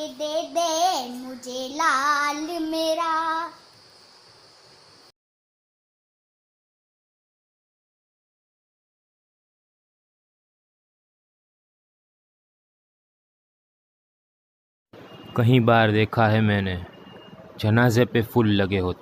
के दे दे मुझे लाल मेरा। कहीं बार देखा है मैंने, जनाजे पे फूल लगे होते।